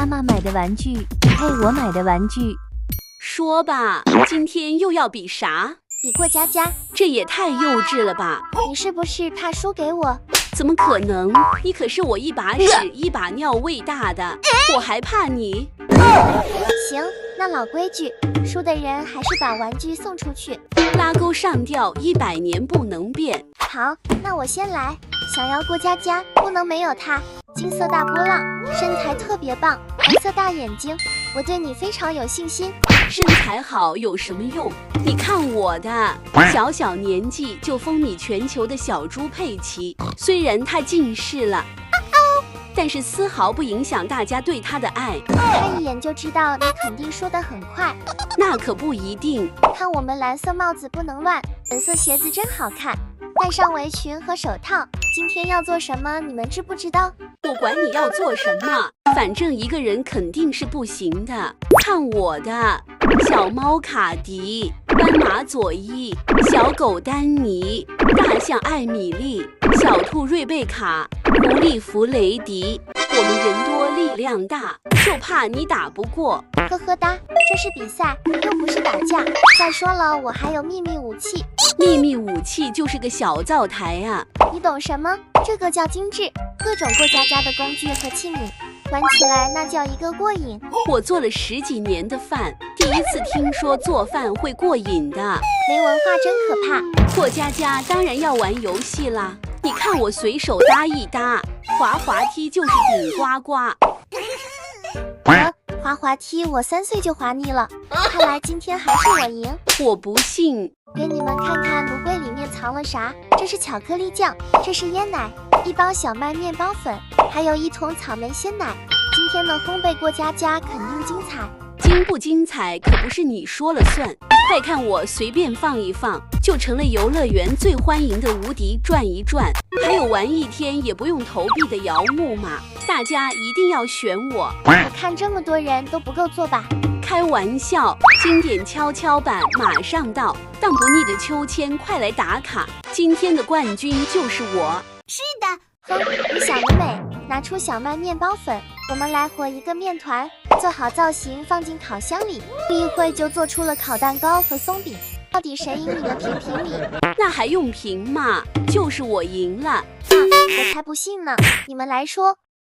妈买的玩具配我买的玩具。说吧，今天又要比啥？比过家家。这也太幼稚了吧！你是不是怕输给我？怎么可能？你可是我一把屎一把尿喂大的，我还怕你？行，那老规矩，输的人还是把玩具送出去。拉钩上吊100年不能变。好，那我先来。想要过家家，不能没有它。金色大波浪，身材特别棒，红色大眼睛，我对你非常有信心。身材好有什么用？你看我的，小年纪就风靡全球的小猪佩奇，虽然他近视了，但是丝毫不影响大家对他的爱。看一眼就知道你肯定说得很快。那可不一定。看我们蓝色帽子不能乱，粉色鞋子真好看，戴上围裙和手套。今天要做什么，你们知不知道？我管你要做什么，反正一个人肯定是不行的。看我的，小猫卡迪，斑马佐伊，小狗丹尼，大象艾米丽，小兔瑞贝卡，狐狸弗雷迪。我们人多力量大，就怕你打不过。呵呵哒，这是比赛，又不是打架。再说了，我还有秘密武器。秘密武器就是个小灶台啊！你懂什么？这个叫精致，各种过家家的工具和器皿，玩起来那叫一个过瘾。我做了10几年的饭，第一次听说做饭会过瘾的。没文化真可怕。过家家当然要玩游戏啦，你看我随手搭一搭，滑滑梯就是顶呱呱。滑滑梯我3岁就滑腻了，看来今天还是我赢。我不信。给你们看看炉柜里面藏了啥，这是巧克力酱，这是椰奶，1包小麦面包粉，还有1桶草莓鲜奶。今天的烘焙过家家肯定精彩。精不精彩可不是你说了算，快看我随便放一放，就成了游乐园最欢迎的无敌转一转，还有玩1天也不用投币的摇木马，大家一定要选我。我看这么多人都不够坐吧？开玩笑，经典跷跷板马上到，荡不腻的秋千快来打卡，今天的冠军就是我。是的。哼，你想得美，拿出小麦面包粉，我们来和一个面团，做好造型放进烤箱里，不一会就做出了烤蛋糕和松饼。到底谁赢你们评评理？那还用评吗？就是我赢了。我才不信呢！你们来说，